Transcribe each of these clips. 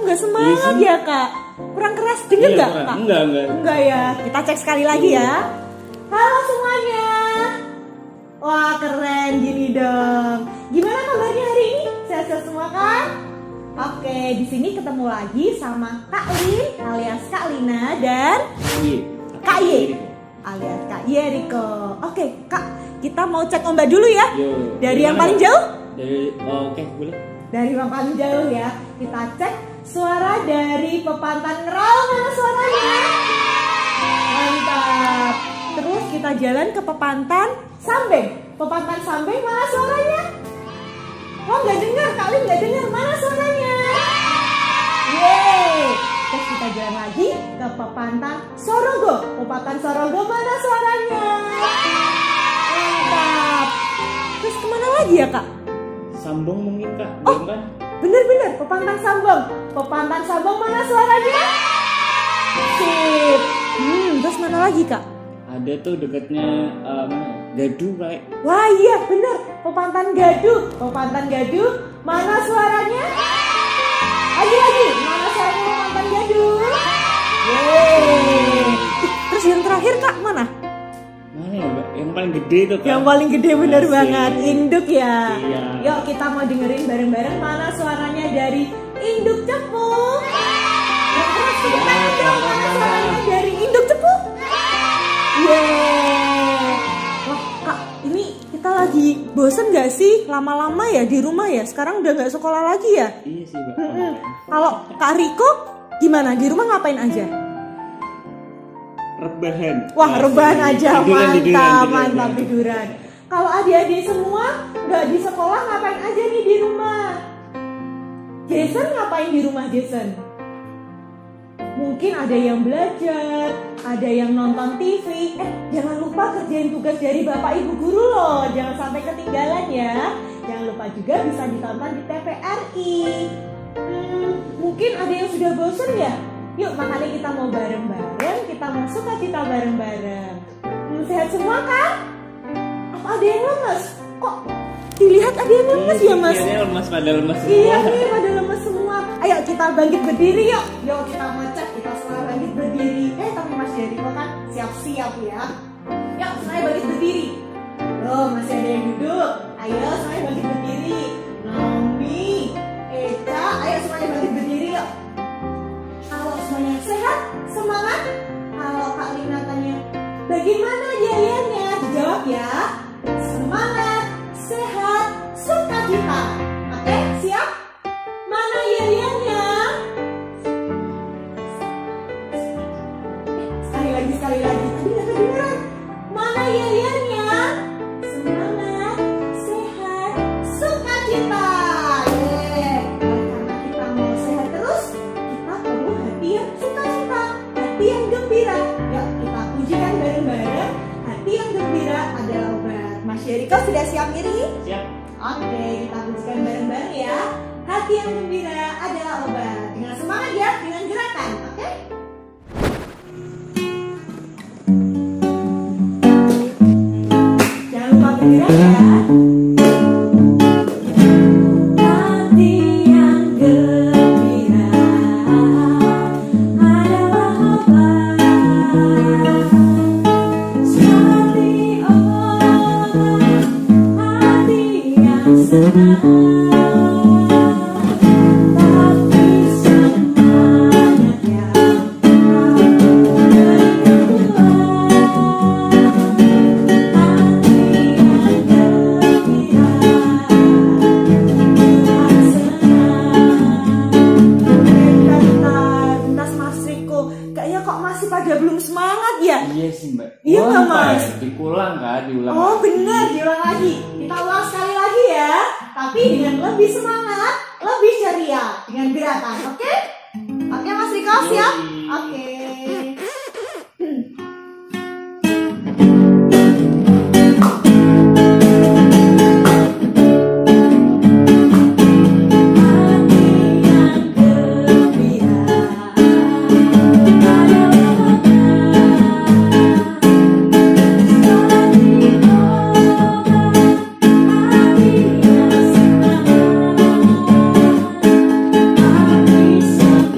nggak semangat ya kak? Kurang keras, denger nggak kak? Enggak ya. Kita cek sekali lagi ya. Halo semuanya. Wah keren gini dong. Gimana kabarnya hari ini? Sehat-sehat semua kan? Oke, di sini ketemu lagi sama Kak Lin alias Kak Lina dan Kak Y alias Kak Yeriko. Oke kak, kita mau cek ombak dulu ya. Dari yang paling jauh? Oke, boleh. Dari yang paling jauh ya. Kita cek suara dari Pepantan Ngerau, mana suaranya? Mantap. Terus kita jalan ke Pepantan Sambeng. Pepantan Sambeng, mana suaranya? Oh nggak dengar, kalian nggak dengar, mana suaranya? Yeay. Terus kita jalan lagi ke Pepantan Sorogo. Pepantan Sorogo, mana suaranya? Mantap. Terus kemana lagi ya kak? Sambung mungkin kak. Oh bener-bener, Pepantan Sambong. Pepantan Sambong, mana suaranya? Sip. Terus mana lagi kak? Ada tuh dekatnya Gadu kayak. Wah iya bener, Pepantan Gadu. Pepantan Gadu, mana suaranya? Lagi, mana suaranya Pepantan Gadu? Yeay. Terus yang terakhir kak, mana? Mana ya mbak? Yang paling gede tuh kak. Yang paling gede bener Asik. banget, induk ya. Iya. Yuk kita mau dengerin bareng-bareng mana suaranya dari induk cepuk. Yang keras kita dong, mana suaranya dari induk cepuk? Yeay. Wah kak, ini kita lagi bosen gak sih lama-lama ya di rumah ya? Sekarang udah gak sekolah lagi ya? Iya sih mbak. Kalau Kak Riko gimana? Di rumah ngapain aja? Rebahan. Wah rebahan aja, Tiduran. mantap tiduran. Kalau adik-adik semua nggak di sekolah ngapain aja nih di rumah? Jason ngapain di rumah Jason? Mungkin ada yang belajar, ada yang nonton TV. Jangan lupa kerjain tugas dari Bapak Ibu Guru loh. Jangan sampai ketinggalan ya. Jangan lupa juga bisa ditonton di TVRI. Mungkin ada yang sudah bosan ya? Yuk makanya kita mau bareng-bareng, kita mau sukacita bareng-bareng. Sehat semua kan? Apa ada yang lemes? Kok dilihat ada yang lemes ya mas? Iya lemes, pada lemes semua. Iya nih pada lemes semua. Ayo kita bangkit berdiri yuk. Yuk kita mau cek, kita semua bangkit berdiri. Tapi Mas Yeriko kan siap-siap ya. Yuk semuanya bangkit berdiri. Loh masih ada yang duduk. Ayo semuanya bangkit berdiri. Naomi, Eca, ayo semuanya bangkit berdiri yuk. Kalau semuanya sehat, semangat. Kalau Kak Lina tanya, bagaimana jalannya? Dijawab ya. Semangat, sehat, sukacita. Oke, siap? Mana yeliannya? Sekali lagi. Tadi nggak kedengeran. Mana yeliannya? Semangat, sehat, sukacita. Karena kita mau sehat terus, kita perlu hati yang sukacita, hati yang gembira. Yuk kita pujikan bareng-bareng. Hati yang gembira adalah obat. Mas Yeriko sudah siap Miri? Siap. Oke, kita pujikan bareng-bareng ya. Hati yang gembira adalah obat. Dengan semangat ya, dengan gerakan, oke? Jangan lupa bergerak ya. Hati yang gembira adalah obat. Seperti obat, hati yang senang. Iya sih mbak. Iya nggak mas? Diulang kan, diulang. Oh benar, diulang lagi. Kita ulang sekali lagi ya. Tapi dengan lebih semangat, lebih ceria, dengan gerakan, oke? Oke Mas Riko siap? Oke. Hati yang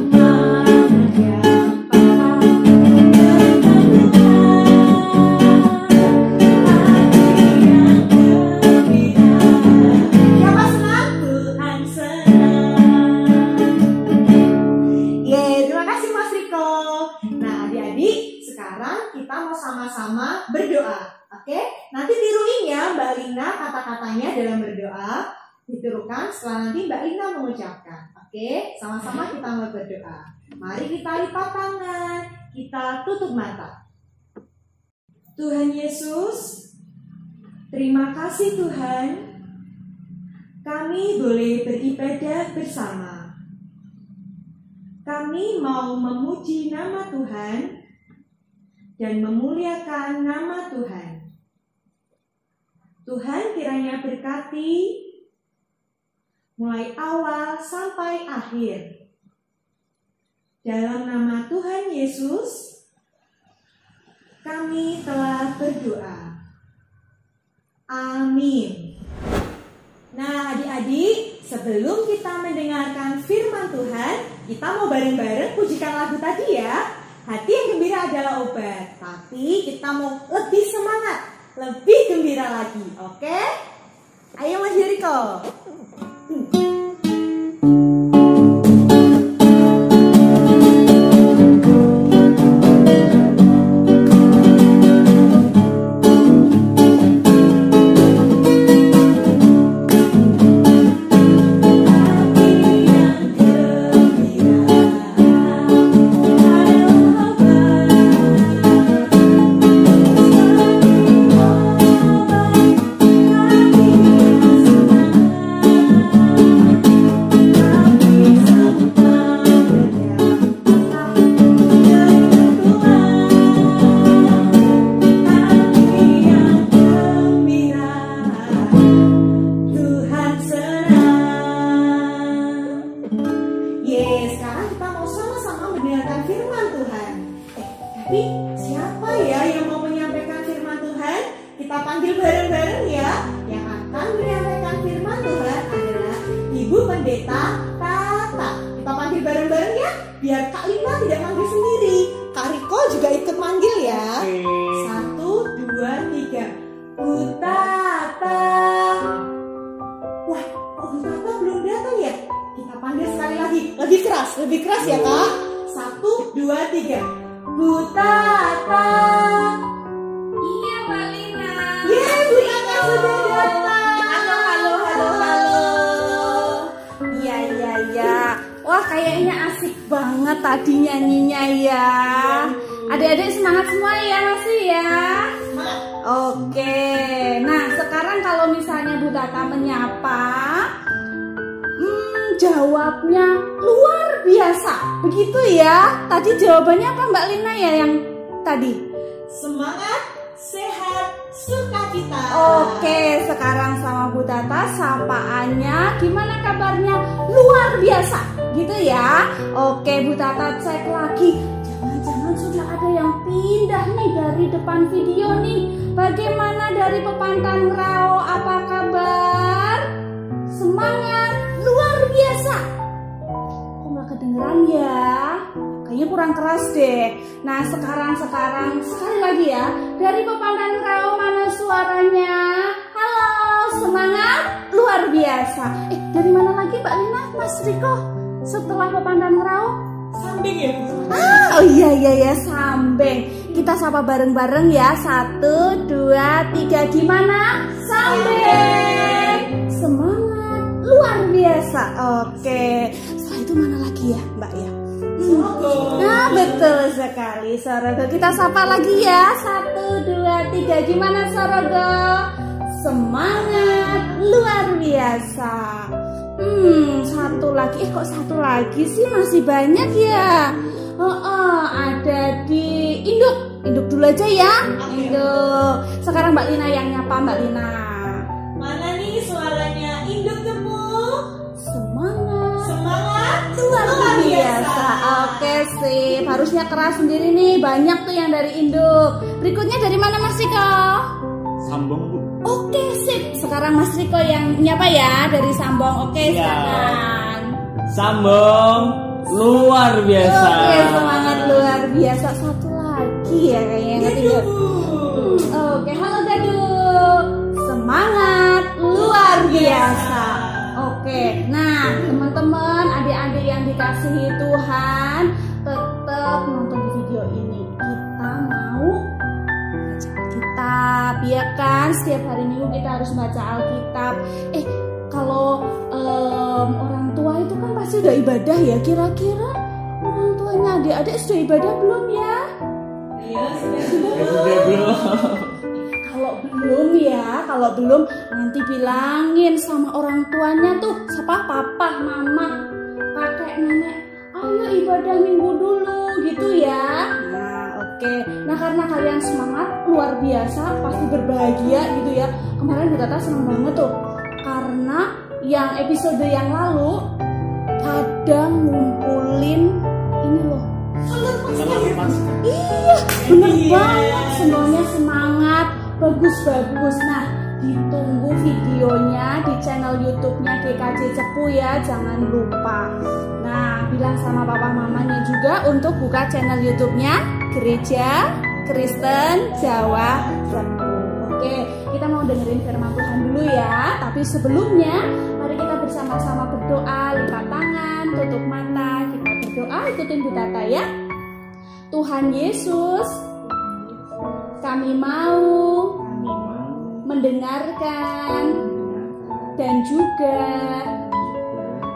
diteruskan setelah nanti Mbak Lina mengucapkan. Oke, sama-sama kita mau berdoa. Mari kita lipat tangan, kita tutup mata. Tuhan Yesus, terima kasih Tuhan, kami boleh beribadah bersama. Kami mau memuji nama Tuhan dan memuliakan nama Tuhan. Tuhan kiranya berkati mulai awal sampai akhir. Dalam nama Tuhan Yesus, kami telah berdoa. Amin. Nah, adik-adik, sebelum kita mendengarkan firman Tuhan, kita mau bareng-bareng pujikan lagu tadi ya. Hati yang gembira adalah obat, tapi kita mau lebih semangat, lebih gembira lagi, oke? Ayo Mas Jericho. Lebih keras ya Kak. 1, 2, 3. Bu Tata. Iya Mbak Lina. Yeay, Bu Tata sudah datang. Halo. Iya. Wah, kayaknya asik banget tadi nyanyinya ya. Adik-adik semangat semua ya masih ya. Oke. Nah, sekarang kalau misalnya Bu Tata menyapa, jawabnya luar biasa, begitu ya. Tadi jawabannya apa Mbak Lina ya yang tadi? Semangat, sehat, sukacita. Oke, sekarang sama Bu Tata sapaannya gimana kabarnya? Luar biasa, gitu ya. Oke, Bu Tata cek lagi. Jangan-jangan sudah ada yang pindah nih dari depan video nih. Bagaimana dari Pepantan Rao? Apa kabar? Semangat, luar biasa. Kok nggak kedengeran ya? Kayaknya kurang keras deh. Nah sekarang sekali lagi ya. Dari Pepantan Rao mana suaranya? Halo, semangat, luar biasa. Dari mana lagi Mbak Lina, Mas Riko? Setelah Pepantan Rao? Sambeng ya Bu? Oh iya Sambeng. Kita sapa bareng-bareng ya. 1, 2, 3. Gimana? Sambeng. Semangat, luar biasa. Oke. Setelah itu mana lagi ya Mbak ya? Sorogo. Nah betul sekali Sorogo. Kita sapa lagi ya. 1, 2, 3. Gimana Sorogo? Semangat, luar biasa. Satu lagi. Kok satu lagi sih? Masih banyak ya. Ada di Induk dulu aja ya. Induk. Sekarang Mbak Lina yang nyapa Mbak Lina. Mana nih suaranya Induk Tepuk? Semangat, luar biasa. Oke sip. Harusnya keras sendiri nih. Banyak tuh yang dari Induk. Berikutnya dari mana Mas Riko? Sambong Bu. Oke sip. Sekarang Mas Riko yang nyapa ya dari Sambong. Oke sekarang. Sambong, luar biasa. Oke semangat luar biasa. Satu lagi ya kayaknya. Oke halo Dadu. Semangat luar biasa. Oke, nah teman-teman, adik-adik yang dikasihi Tuhan, tetap nonton di video ini. Kita mau baca Alkitab, ya kan? Setiap hari Minggu kita harus baca Alkitab. Kalau sudah ibadah ya? Kira-kira orang tuanya adik-adik sudah ibadah belum ya? Iya, Sudah belum. Kalau belum nanti bilangin sama orang tuanya tuh, siapa, papa, mama, kakek, nenek, ayo ibadah minggu dulu gitu ya. Nah, oke. Nah, karena kalian semangat luar biasa, pasti berbahagia gitu ya. Kemarin Bu Tata senang banget tuh, karena yang episode yang lalu kadang ngumpulin ini loh. Iya, bener banget, semuanya semangat, bagus. Nah, ditunggu videonya di channel YouTube-nya GKJ Cepu ya, jangan lupa. Nah, bilang sama papa mamanya juga untuk buka channel YouTube-nya Gereja Kristen Jawa Cepu. Oke, kita mau dengerin firman Tuhan dulu ya. Tapi sebelumnya, mari kita bersama-sama berdoa, lipat tangan, tutup mata, kita berdoa, ikutin Bu Tata ya. Tuhan Yesus, kami mau mendengarkan dan juga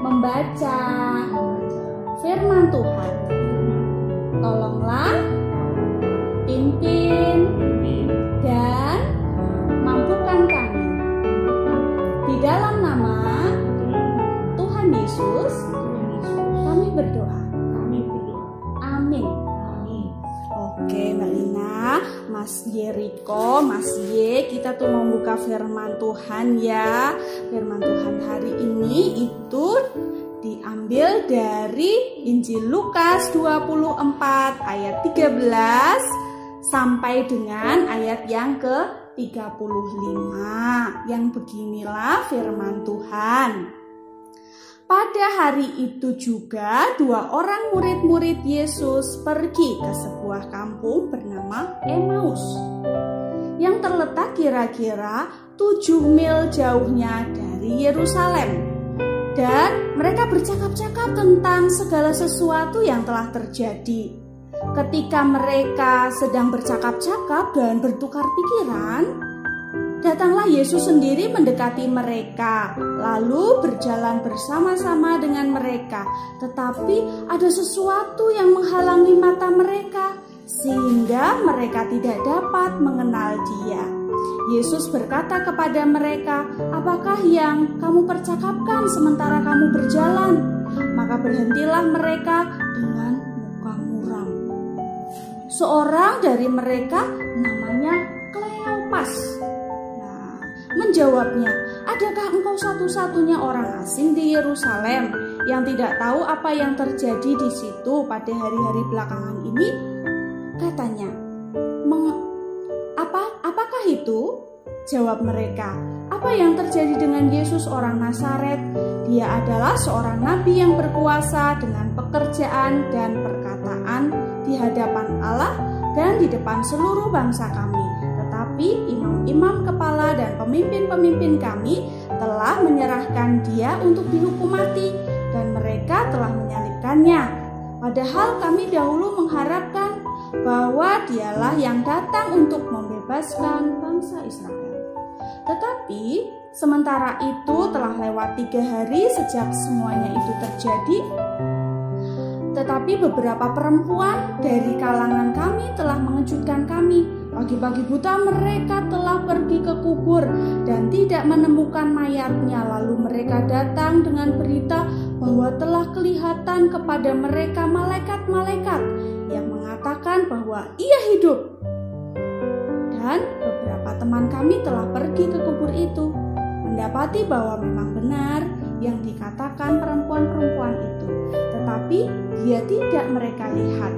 membaca firman Tuhan. Tolonglah pimpin dan mampukan kami. Di dalam nama Tuhan Yesus, kami berdoa. Amin. Oke, Mbak Lina, Mas Yeriko, Mas Y, kita tuh mau buka firman Tuhan ya. Firman Tuhan hari ini itu diambil dari Injil Lukas 24 ayat 13 sampai dengan ayat yang ke-35. Yang beginilah firman Tuhan. Pada hari itu juga 2 orang murid-murid Yesus pergi ke sebuah kampung bernama Emmaus yang terletak kira-kira 7 mil jauhnya dari Yerusalem. Dan mereka bercakap-cakap tentang segala sesuatu yang telah terjadi. Ketika mereka sedang bercakap-cakap dan bertukar pikiran, datanglah Yesus sendiri mendekati mereka, lalu berjalan bersama-sama dengan mereka. Tetapi ada sesuatu yang menghalangi mata mereka, sehingga mereka tidak dapat mengenal Dia. Yesus berkata kepada mereka, "Apakah yang kamu percakapkan sementara kamu berjalan?" Maka berhentilah mereka dengan muka muram. Seorang dari mereka namanya Kleopas menjawabnya, "Adakah engkau satu-satunya orang asing di Yerusalem yang tidak tahu apa yang terjadi di situ pada hari-hari belakangan ini?" Katanya, "Apakah itu?" Jawab mereka, "Apa yang terjadi dengan Yesus orang Nazaret? Dia adalah seorang nabi yang berkuasa dengan pekerjaan dan perkataan di hadapan Allah dan di depan seluruh bangsa kami. Tetapi imam-imam kepala dan pemimpin-pemimpin kami telah menyerahkan Dia untuk dihukum mati, dan mereka telah menyalibkannya. Padahal kami dahulu mengharapkan bahwa Dialah yang datang untuk membebaskan bangsa Israel. Tetapi sementara itu telah lewat 3 hari sejak semuanya itu terjadi. Tetapi beberapa perempuan dari kalangan kami telah mengejutkan kami. Pagi-pagi buta mereka telah pergi ke kubur dan tidak menemukan mayatnya. Lalu mereka datang dengan berita bahwa telah kelihatan kepada mereka malaikat-malaikat yang mengatakan bahwa Ia hidup. Dan beberapa teman kami telah pergi ke kubur itu, mendapati bahwa memang benar yang dikatakan perempuan-perempuan itu, tetapi Dia tidak mereka lihat.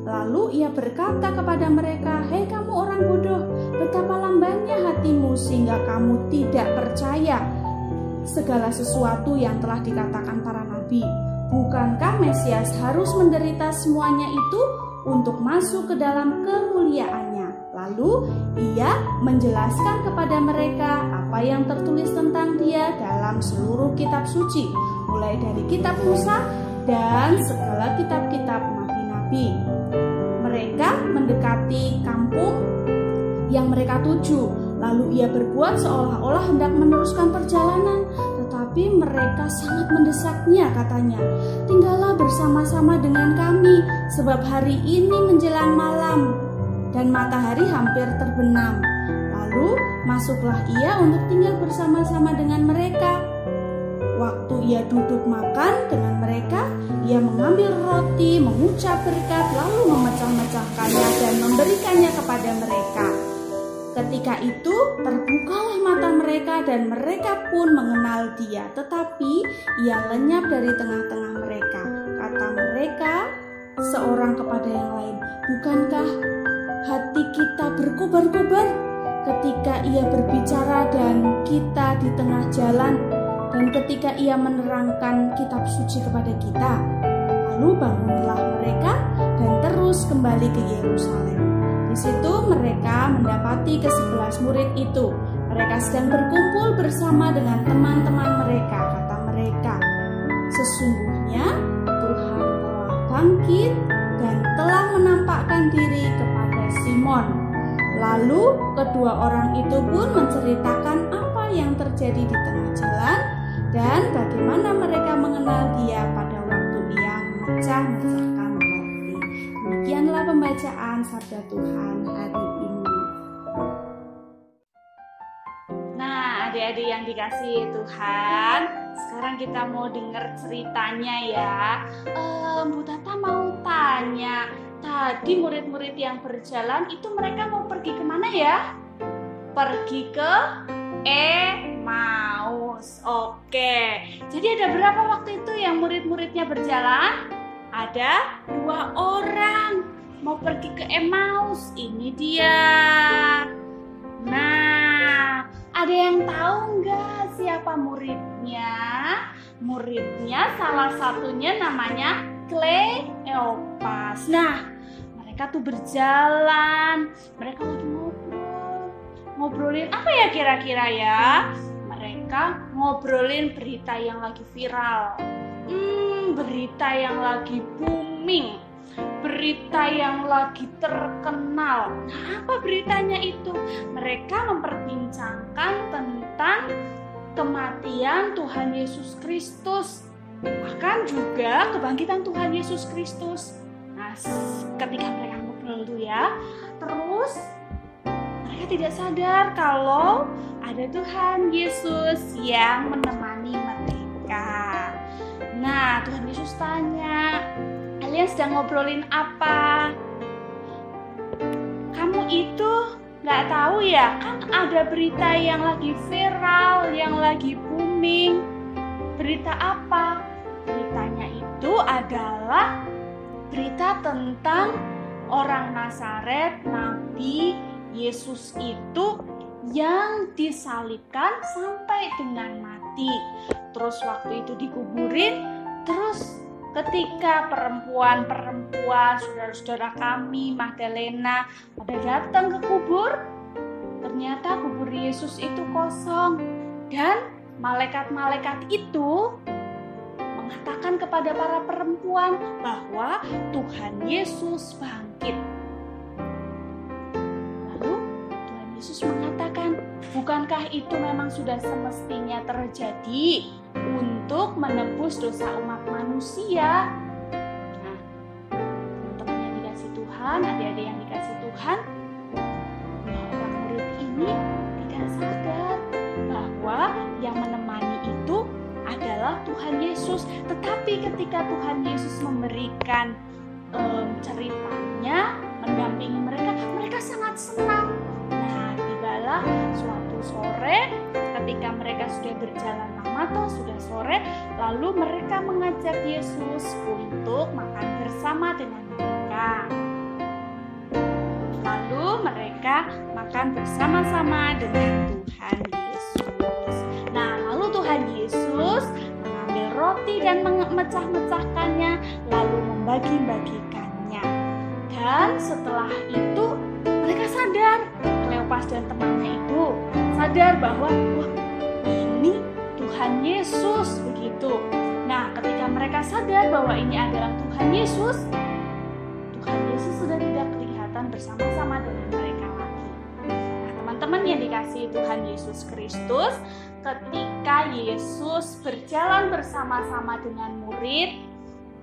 Lalu Ia berkata kepada mereka, "Hei kamu orang bodoh, betapa lambannya hatimu sehingga kamu tidak percaya segala sesuatu yang telah dikatakan para nabi. Bukankah Mesias harus menderita semuanya itu untuk masuk ke dalam kemuliaannya?" Lalu Ia menjelaskan kepada mereka apa yang tertulis tentang Dia dalam seluruh kitab suci, mulai dari kitab Musa dan segala kitab-kitab nabi-nabi. Mereka mendekati kampung yang mereka tuju. Lalu Ia berbuat seolah-olah hendak meneruskan perjalanan, tetapi tetapi mereka sangat mendesaknya, katanya. Tinggallah bersama-sama dengan kami, sebab hari ini menjelang malam dan matahari hampir terbenam. Lalu masuklah ia untuk tinggal bersama-sama dengan mereka. Waktu ia duduk makan dengan mereka, ia mengambil roti, mengucap berkat, lalu memecah-mecahkannya dan memberikannya kepada mereka. Ketika itu terbukalah mata mereka dan mereka pun mengenal dia, tetapi ia lenyap dari tengah-tengah mereka. Kata mereka seorang kepada yang lain, "Bukankah hati kita berkobar-kobar ketika ia berbicara dan kita di tengah jalan, dan ketika ia menerangkan kitab suci kepada kita?" Lalu bangunlah mereka dan terus kembali ke Yerusalem. Di situ mereka mendapati ke-11 murid itu. Mereka sedang berkumpul bersama dengan teman-teman mereka. Kata mereka, "Sesungguhnya Tuhan telah bangkit dan telah menampakkan diri kepada Simon." Lalu kedua orang itu pun menceritakan apa yang terjadi di tengah jalan dan bagaimana mereka mengenal dia pada waktu ia memecah-mecahkan roti. Demikianlah pembacaan sabda Tuhan hari ini. Nah, adik-adik yang dikasihi Tuhan, sekarang kita mau dengar ceritanya ya. Bu Tata mau tanya, tadi murid-murid yang berjalan itu mereka mau pergi kemana ya? Pergi ke Emmaus. Oke, jadi ada berapa waktu itu yang murid-muridnya berjalan? Ada 2 orang mau pergi ke Emmaus. Ini dia. Nah, ada yang tahu nggak siapa muridnya? Muridnya salah satunya namanya Kleopas. Nah, mereka tuh berjalan. Mereka lagi ngobrolin apa ya kira-kira ya? Mereka ngobrolin berita yang lagi viral. Berita yang lagi booming, berita yang lagi terkenal. Nah, apa beritanya itu? Mereka memperbincangkan tentang kematian Tuhan Yesus Kristus, bahkan juga kebangkitan Tuhan Yesus Kristus. Nah, ketika mereka ngobrol itu ya, terus mereka tidak sadar kalau ada Tuhan Yesus yang menemani mereka. Nah, Tuhan Yesus tanya, "Kalian sedang ngobrolin apa? Kamu itu gak tahu ya, kan ada berita yang lagi viral, yang lagi booming. Berita apa?" Beritanya itu adalah berita tentang orang Nazaret, Nabi Yesus itu yang disalibkan sampai dengan mati. Terus waktu itu dikuburin. Terus ketika perempuan-perempuan, saudara-saudara kami, Magdalena pada datang ke kubur, ternyata kubur Yesus itu kosong. Dan malaikat-malaikat itu mengatakan kepada para perempuan bahwa Tuhan Yesus bangkit. Lalu Tuhan Yesus mengatakan, bukankah itu memang sudah semestinya terjadi untuk menebus dosa umat manusia? Nah, teman-teman yang dikasih Tuhan, adik-adik yang dikasih Tuhan, orang murid ini tidak sadar bahwa yang menemani itu adalah Tuhan Yesus. Tetapi ketika Tuhan Yesus memberikan ceritanya, mendampingi mereka, mereka sangat senang. Nah, tibalah suatu sore ketika mereka sudah berjalan lama atau sudah sore, lalu mereka mengajak Yesus untuk makan bersama dengan mereka. Lalu mereka makan bersama-sama dengan Tuhan Yesus. Nah, lalu Tuhan Yesus mengambil roti dan memecah-mecahkannya, lalu membagi-bagikannya. Dan setelah itu mereka sadar, Kleopas dan temannya itu sadar bahwa wah, ini Tuhan Yesus begitu. Nah, ketika mereka sadar bahwa ini adalah Tuhan Yesus sudah tidak kelihatan bersama-sama dengan mereka lagi. Nah, teman-teman yang dikasihi Tuhan Yesus Kristus, ketika ketika Yesus berjalan bersama-sama dengan murid,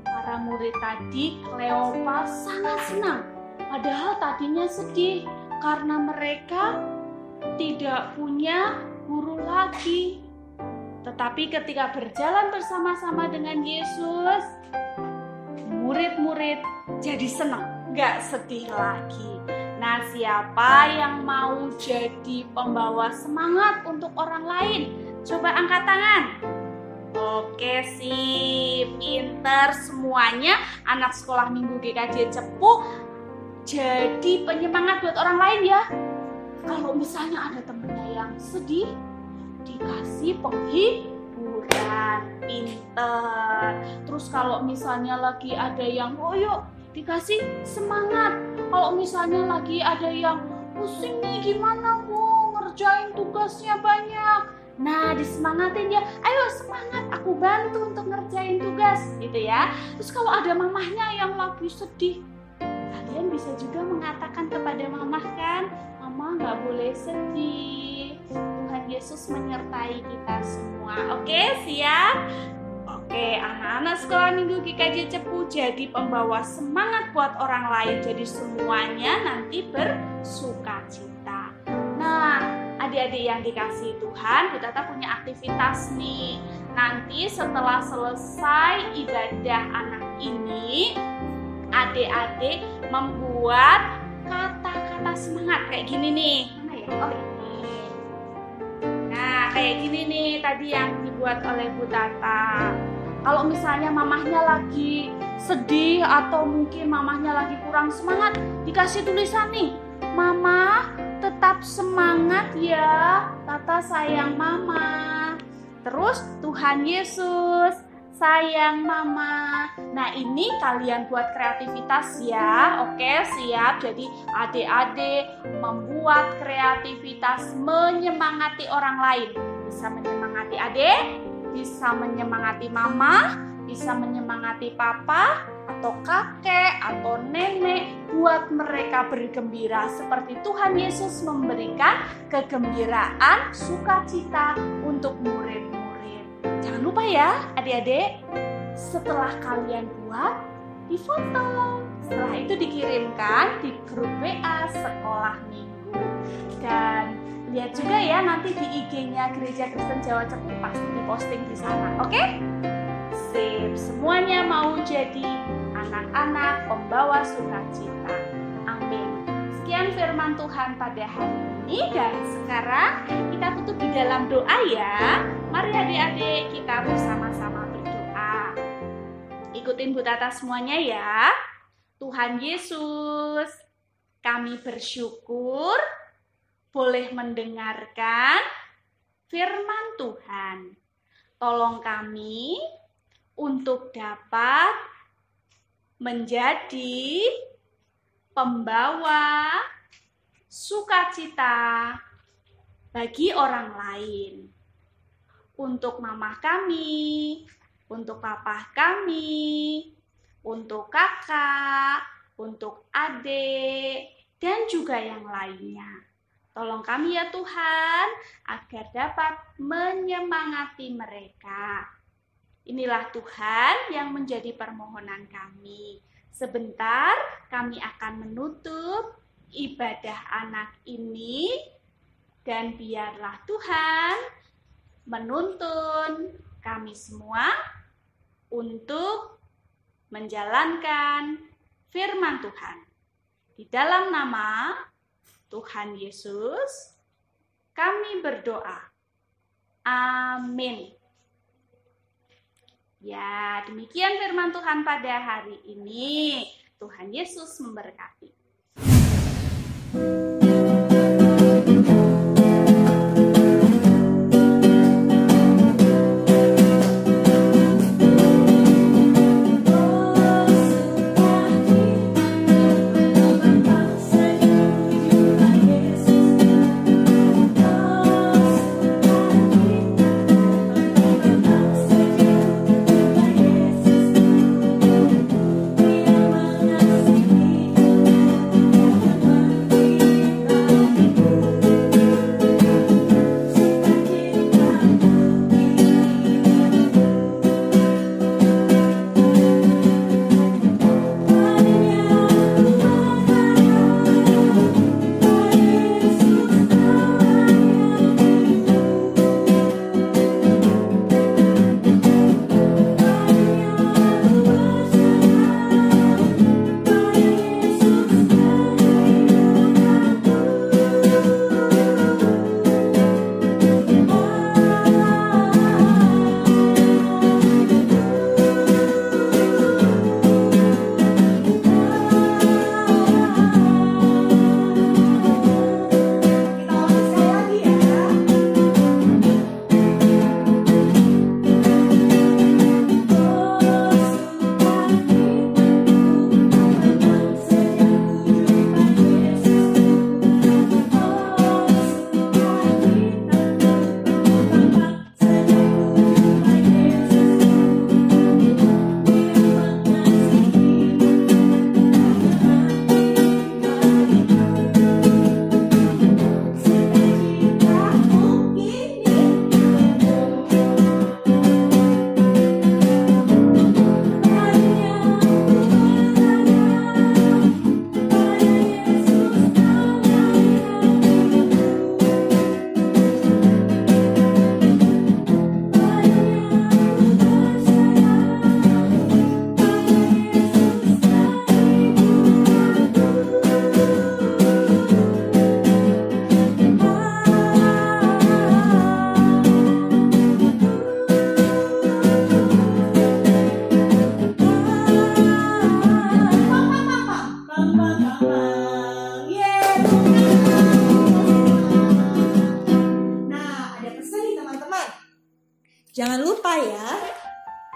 para murid tadi, Kleopas sangat senang. Padahal tadinya sedih karena mereka tidak punya guru lagi. Tetapi ketika berjalan bersama-sama dengan Yesus, murid-murid jadi senang, gak sedih lagi. Nah, siapa yang mau jadi pembawa semangat untuk orang lain? Coba angkat tangan. Oke sih, pinter semuanya. Anak sekolah minggu GKJ Cepu jadi penyemangat buat orang lain ya. Kalau misalnya ada temennya yang sedih, dikasih penghiburan, pinter. Terus kalau misalnya lagi ada yang loyo, dikasih semangat. Kalau misalnya lagi ada yang pusing nih, gimana Bu, ngerjain tugasnya banyak. Nah, disemangatin ya, ayo semangat, aku bantu untuk ngerjain tugas, gitu ya. Terus kalau ada mamahnya yang lagi sedih, kalian bisa juga mengatakan kepada mamah kan, Mama nggak boleh sedih, Tuhan Yesus menyertai kita semua. Oke, siap? Oke, anak-anak sekolah minggu GKJ Cepu jadi pembawa semangat buat orang lain. Jadi semuanya nanti bersukacita. Nah, adik-adik yang dikasihi Tuhan, Bu Tata punya aktivitas nih. Nanti setelah selesai ibadah anak ini, adik-adik membuat kata-kata semangat kayak gini nih. Mana ya? Oh, ini. Nah, kayak gini nih tadi yang dibuat oleh Bu Tata. Kalau misalnya mamahnya lagi sedih atau mungkin mamahnya lagi kurang semangat, dikasih tulisan nih, Mama tetap semangat ya, Tata sayang Mama. Terus Tuhan Yesus sayang Mama. Nah, ini kalian buat kreativitas ya. Oke, siap. Jadi adik-adik membuat kreativitas menyemangati orang lain. Bisa menyemangati adik, bisa menyemangati mama, bisa menyemangati papa, atau kakek, atau nenek, buat mereka bergembira seperti Tuhan Yesus memberikan kegembiraan, sukacita untuk murid-murid. Jangan lupa ya adik-adik, setelah kalian buat, difoto. Setelah itu dikirimkan di grup WA Sekolah Minggu. Dan lihat juga ya nanti di IG-nya Gereja Kristen Jawa Cepu, pasti diposting di sana. Oke? Sip, semuanya mau jadi anak-anak pembawa sukacita. Amin. Sekian firman Tuhan pada hari ini, dan sekarang kita tutup di dalam doa ya. Mari adik-adik kita bersama-sama berdoa. Ikutin Bu Tata semuanya ya. Tuhan Yesus, kami bersyukur boleh mendengarkan firman Tuhan. Tolong kami untuk dapat menjadi pembawa sukacita bagi orang lain. Untuk mamah kami, untuk papa kami, untuk kakak, untuk adik, dan juga yang lainnya. Tolong kami ya Tuhan, agar dapat menyemangati mereka. Inilah Tuhan yang menjadi permohonan kami. Sebentar kami akan menutup ibadah anak ini, dan biarlah Tuhan menuntun kami semua untuk menjalankan firman Tuhan. Di dalam nama Tuhan Yesus, kami berdoa. Amin. Ya, demikian firman Tuhan pada hari ini. Tuhan Yesus memberkati. Dia mengasihi, jangan lupa ya,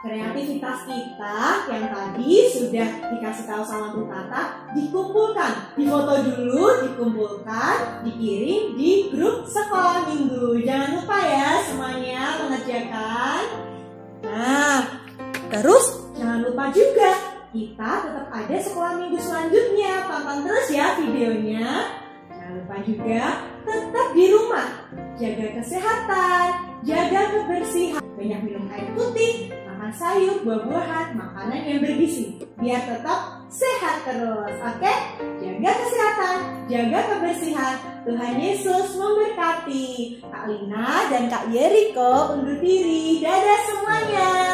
kreativitas kita yang tadi sudah dikasih tahu sama Bu Tata dikumpulkan, difoto dulu, dikumpulkan, dikirim di grup sekolah minggu. Jangan lupa ya semuanya mengerjakan. Nah, terus jangan lupa juga kita tetap ada sekolah minggu selanjutnya. Tonton terus ya videonya. Jangan lupa juga tetap di rumah, jaga kesehatan, jaga kebersihan, banyak minum air putih, makan sayur, buah-buahan, makanan yang bergizi, biar tetap sehat terus. Oke? Jaga kesehatan, jaga kebersihan. Tuhan Yesus memberkati. Kak Lina dan Kak Yeriko undur diri. Dadah semuanya.